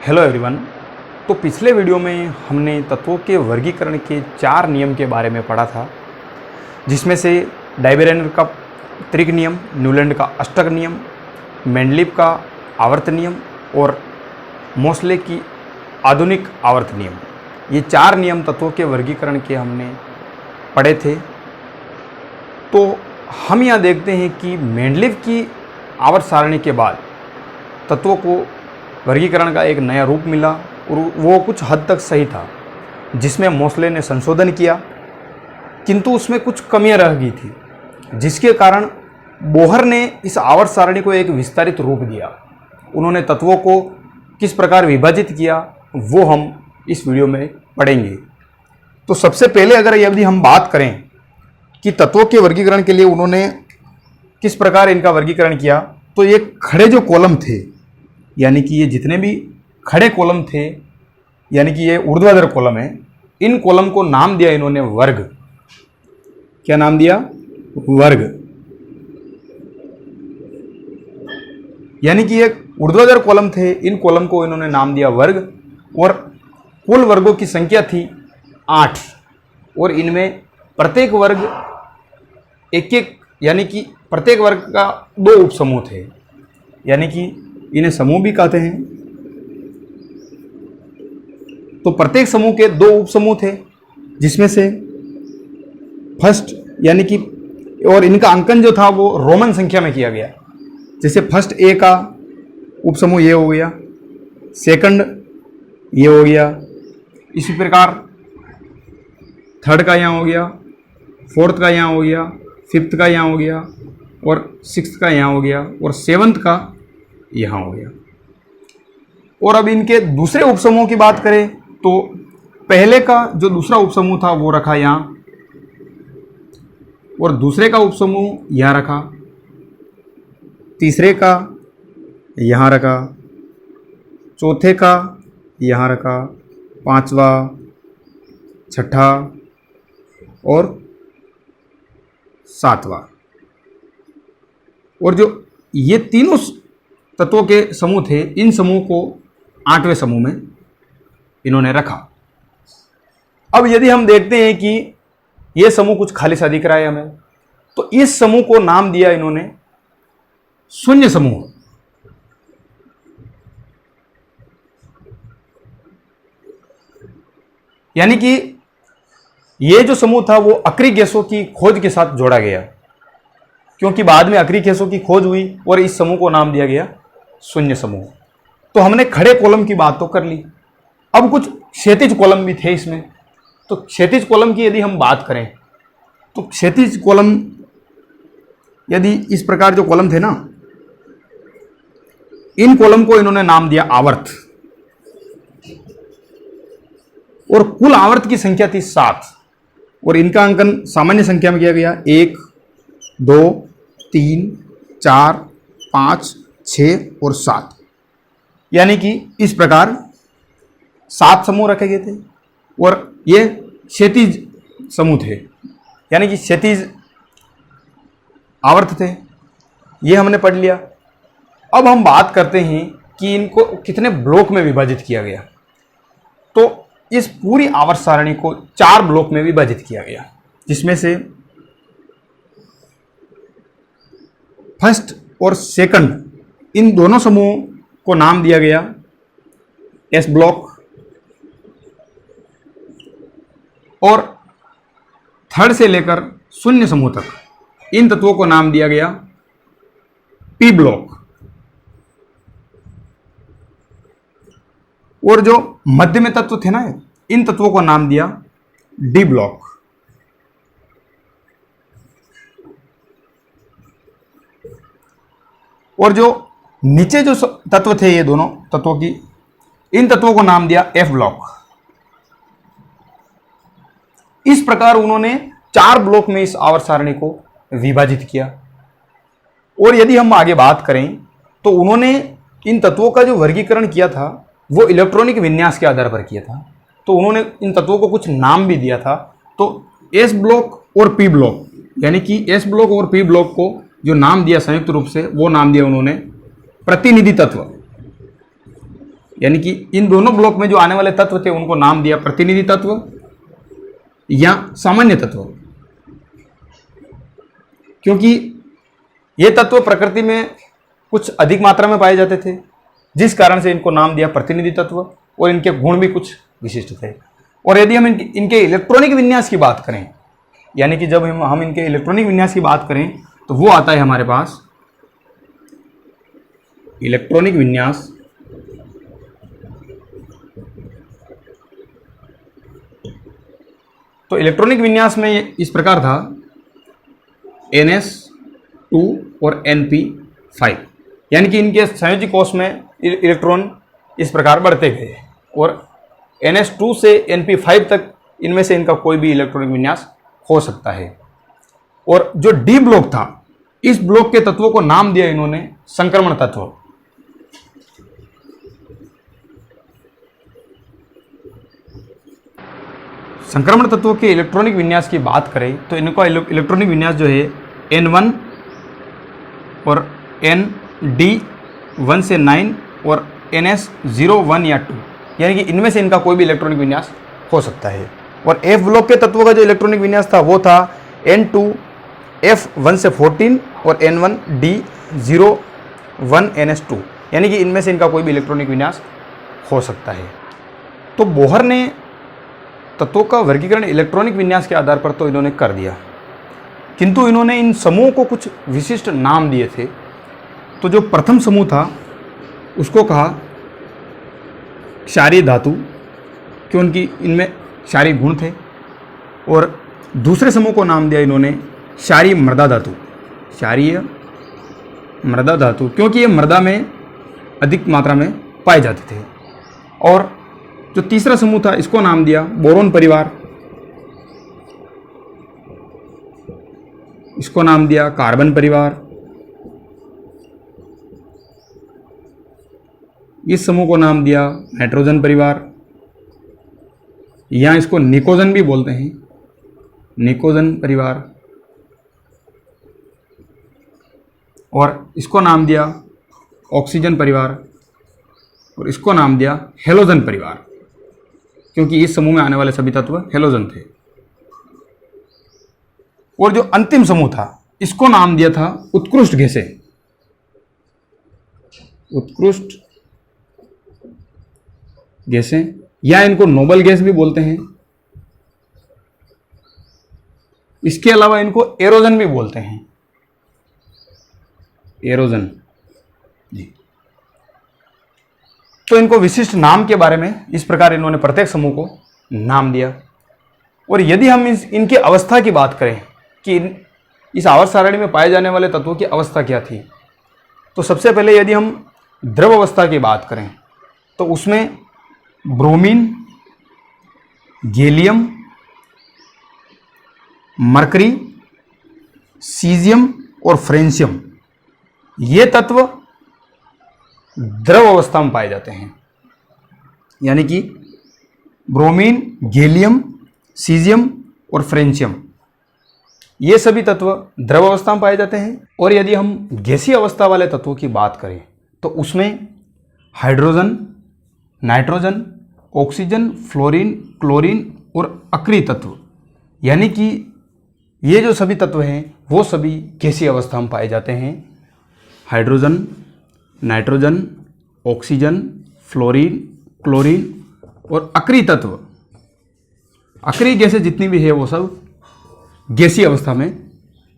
Hello everyone. तो पिछले video में हमने तत्वों के वर्गीकरण के 4 नियम के बारे में पढ़ा था, जिसमें से डायबेरेनर का त्रिक नियम, न्यूलैंड का अष्टक नियम, मेंडलीव का आवर्त नियम और मोसले की आधुनिक आवर्त नियम। ये 4 नियम तत्वों के वर्गीकरण के हमने पढ़े थे। तो हम यहाँ देखते हैं कि मेंडलीव की आवर्त सारणी के बाद तत्वों को वर्गीकरण का एक नया रूप मिला और वो कुछ हद तक सही था, जिसमें मोसले ने संशोधन किया, किंतु उसमें कुछ कमियां रह गई थी, जिसके कारण बोहर ने इस आवर्त सारणी को एक विस्तारित रूप दिया। उन्होंने तत्वों को किस प्रकार विभाजित किया वो हम इस वीडियो में पढ़ेंगे। तो सबसे पहले अगर यदि हम बात करें कि तत्वों के वर्गीकरण के लिए उन्होंने किस प्रकार इनका वर्गीकरण किया, तो ये खड़े जो कॉलम थे, यानी कि ये जितने भी खड़े कॉलम थे, यानी कि ये ऊर्ध्वाधर कॉलम है, इन कॉलम को नाम दिया इन्होंने वर्ग। क्या नाम दिया? वर्ग। यानी कि ये ऊर्ध्वाधर कॉलम थे, इन कॉलम को इन्होंने नाम दिया वर्ग। और कुल वर्गों की संख्या थी 8 और इनमें प्रत्येक वर्ग एक यानी कि प्रत्येक वर्ग का 2 उपसमूह थे, यानी कि इन्हें समूह भी कहते हैं। तो प्रत्येक समूह के 2 उपसमूह थे, जिसमें से फर्स्ट यानी कि, और इनका अंकन जो था वो रोमन संख्या में किया गया। जैसे फर्स्ट ए का उपसमूह ये हो गया, सेकंड ये हो गया, इसी प्रकार थर्ड का यहाँ हो गया, फोर्थ का यहाँ हो गया, फिफ्थ का यहाँ हो गया और सिक्स्थ का यहाँ हो गया और सेवंथ का यहाँ हो गया। और अब इनके दूसरे उपसमूह की बात करें तो पहले का जो दूसरा उपसमूह था वो रखा यहाँ, और दूसरे का उपसमूह यहाँ रखा, तीसरे का यहाँ रखा, चौथे का यहाँ रखा, पांचवा, छठा और सातवां। और जो ये तीनों तत्वों के समूह थे, इन समूह को 8वें समूह में इन्होंने रखा। अब यदि हम देखते हैं कि ये समूह कुछ खाली सा दिख रहा है हमें, तो इस समूह को नाम दिया इन्होंने शून्य समूह। यानी कि ये जो समूह था वो अक्रिय गैसों की खोज के साथ जोड़ा गया, क्योंकि बाद में अक्रिय गैसों की खोज हुई और इस समूह को नाम दिया गया शून्य समूह। तो हमने खड़े कॉलम की बात तो कर ली, अब कुछ क्षैतिज कॉलम भी थे इसमें। तो क्षैतिज कॉलम की यदि हम बात करें तो क्षैतिज कॉलम, यदि इस प्रकार जो कॉलम थे ना, इन कॉलम को इन्होंने नाम दिया आवर्त। और कुल आवर्त की संख्या थी 7 और इनका अंकन सामान्य संख्या में किया गया, 1 2 3 4 5 6 और 7। यानी कि इस प्रकार 7 समूह रखे गए थे और ये क्षैतिज समूह थे, यानी कि क्षैतिज आवर्त थे। ये हमने पढ़ लिया। अब हम बात करते हैं कि इनको कितने ब्लॉक में विभाजित किया गया। तो इस पूरी आवर्त सारणी को 4 ब्लॉक में विभाजित किया गया, जिसमें से फर्स्ट और सेकंड इन दोनों समूहों को नाम दिया गया एस ब्लॉक, और थर्ड से लेकर शून्य समूह तक इन तत्वों को नाम दिया गया पी ब्लॉक। और जो मध्य में तत्व थे ना, इन तत्वों को नाम दिया डी ब्लॉक। और जो नीचे जो तत्व थे ये दोनों तत्वों की, इन तत्वों को नाम दिया एफ ब्लॉक। इस प्रकार उन्होंने 4 ब्लॉक में इस आवर्त सारणी को विभाजित किया। और यदि हम आगे बात करें तो उन्होंने इन तत्वों का जो वर्गीकरण किया था वो इलेक्ट्रॉनिक विन्यास के आधार पर किया था। तो उन्होंने इन तत्वों को कुछ नाम भी दिया था। तो एस ब्लॉक और पी ब्लॉक, यानी कि एस ब्लॉक और पी ब्लॉक को जो नाम दिया संयुक्त रूप से, वो नाम दिया उन्होंने प्रतिनिधि तत्व। यानी कि इन दोनों ब्लॉक में जो आने वाले तत्व थे उनको नाम दिया प्रतिनिधि तत्व या सामान्य तत्व, क्योंकि ये तत्व प्रकृति में कुछ अधिक मात्रा में पाए जाते थे, जिस कारण से इनको नाम दिया प्रतिनिधि तत्व, और इनके गुण भी कुछ विशिष्ट थे। और यदि हम इनके इलेक्ट्रॉनिक विन्यास की बात करें, यानी कि जब हम इनके इलेक्ट्रॉनिक विन्यास की बात करें तो वो आता है हमारे पास इलेक्ट्रॉनिक विन्यास तो इलेक्ट्रॉनिक विन्यास में इस प्रकार था NS2 और NP5, यानी कि इनके संयोजी कोष में इलेक्ट्रॉन इस प्रकार बढ़ते गए और NS2 से NP5 तक इनमें से इनका कोई भी इलेक्ट्रॉनिक विन्यास हो सकता है। और जो डी ब्लॉक था, इस ब्लॉक के तत्वों को नाम दिया इन्होंने संक्रमण तत्व। संक्रमण तत्वों के इलेक्ट्रॉनिक विन्यास की बात करें तो इनका इलेक्ट्रॉनिक विन्यास जो है N1 और ND1 से 9 और NS01 या 2, यानी कि इनमें से इनका कोई भी इलेक्ट्रॉनिक विन्यास हो सकता है। और F ब्लॉक के तत्वों का जो इलेक्ट्रॉनिक विन्यास था वो था N2 F1 से 14 और N1 D01 NS2, यानी कि इनमें से इनका कोई भी इलेक्ट्रॉनिक विन्यास हो सकता है। तो बोहर ने तत्वों का वर्गीकरण इलेक्ट्रॉनिक विन्यास के आधार पर तो इन्होंने कर दिया, किंतु इन्होंने इन समूहों को कुछ विशिष्ट नाम दिए थे। तो जो प्रथम समूह था उसको कहा क्षारीय धातु, क्योंकि उनकी इनमें क्षारीय गुण थे। और दूसरे समूह को नाम दिया इन्होंने क्षारीय मृदा धातु, क्षारीय मृदा धातु, क्योंकि ये मृदा में अधिक मात्रा में पाए जाते थे। और जो तीसरा समूह था इसको नाम दिया बोरोन परिवार, इसको नाम दिया कार्बन परिवार, इस समूह को नाम दिया नाइट्रोजन परिवार, या इसको निकोजन भी बोलते हैं, निकोजन परिवार, और इसको नाम दिया ऑक्सीजन परिवार, और इसको नाम दिया हेलोजन परिवार, क्योंकि इस समूह में आने वाले सभी तत्व हेलोजन थे। और जो अंतिम समूह था इसको नाम दिया था उत्कृष्ट गैसें, उत्कृष्ट गैसें, या इनको नोबल गैस भी बोलते हैं। इसके अलावा इनको एरोजन भी बोलते हैं, एरोजन जी। तो इनको विशिष्ट नाम के बारे में इस प्रकार इन्होंने प्रत्येक समूह को नाम दिया। और यदि हम इनकी अवस्था की बात करें कि इस आवर्त सारणी में पाए जाने वाले तत्वों की अवस्था क्या थी, तो सबसे पहले यदि हम द्रव अवस्था की बात करें तो उसमें ब्रोमीन, गैलियम, मरकरी, सीजियम और फ्रेंशियम, ये तत्व द्रव अवस्था में पाए जाते हैं। यानी कि ब्रोमीन, गैलियम, सीजियम और फ्रेंशियम, ये सभी तत्व द्रव अवस्था में पाए जाते हैं। और यदि हम गैसीय अवस्था वाले तत्वों की बात करें तो उसमें hydrogen, nitrogen, oxygen, fluorine, chlorine और अक्रिय तत्व, यानी कि ये जो सभी तत्व हैं वो सभी गैसीय अवस्था में पाए जाते हैं। Hydrogen, nitrogen, oxygen, fluorine, chlorine और अक्रिय तत्व, अक्रिय गैसें जितनी भी है वो सब गैसीय अवस्था में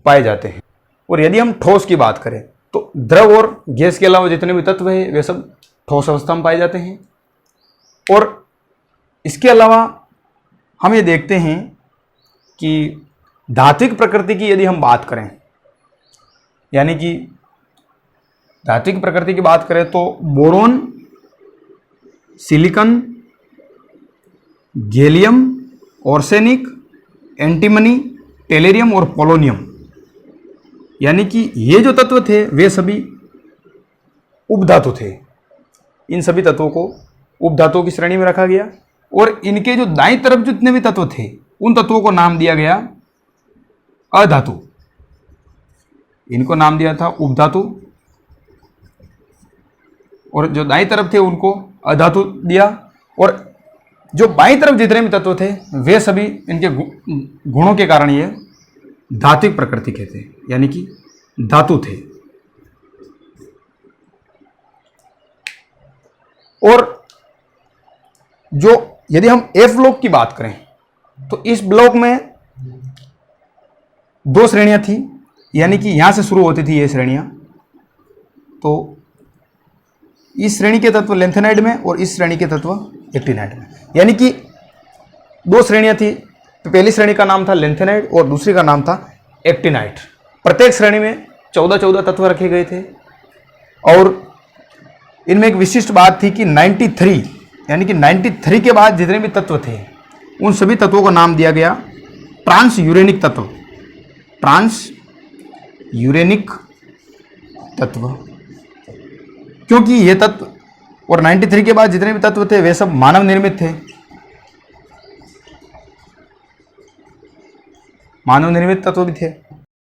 पाए जाते हैं। और यदि हम ठोस की बात करें तो द्रव और गैस के अलावा जितने भी तत्व हैं वे सब ठोस अवस्था में पाए जाते हैं। और इसके अलावा हम ये देखते हैं कि धात्विक प्रकृति की यदि हम बात करें, यानी कि धात्विक प्रकृति की बात करें तो boron, silicon, gallium, arsenic, antimony, टेलेरियम और पोलोनियम, यानी कि ये जो तत्व थे वे सभी उपधातु थे। इन सभी तत्वों को उपधातुओं की श्रेणी में रखा गया। और इनके जो दाईं तरफ जितने भी तत्व थे उन तत्वों को नाम दिया गया अधातु, इनको नाम दिया था उपधातु, और जो दाईं तरफ थे उनको अधातु दिया, और जो बाईं तरफ जितने भी तत्व थे वे सभी इनके गुणों के कारण ये धात्विक प्रकृति के थे, यानी कि धातु थे। और जो यदि हम एफ ब्लॉक की बात करें तो इस ब्लॉक में दो श्रेणियां थी, यानी कि यहां से शुरू होती थी ये श्रेणियां। तो इस श्रेणी के तत्व लेंथेनाइड में और इस श्रेणी के तत्व एक्टिनाइड में, यानी कि दो श्रेणियां थी। तो पहली श्रेणी का नाम था लेंथेनाइड और दूसरी का नाम था एक्टिनाइड। प्रत्येक श्रेणी में 14-14 तत्व रखे गए थे, और इनमें एक विशिष्ट बात थी कि 93, यानी कि 93 के बाद जितने भी तत्व थे उन सभी तत्वों का नाम दिया गया ट्रांस यूरेनिक तत्व। ट्रांस यूरेनिक तत्व, क्योंकि ये तत्व और 93 के बाद जितने भी तत्व थे वे सब मानव निर्मित थे। मानव निर्मित तत्व भी थे।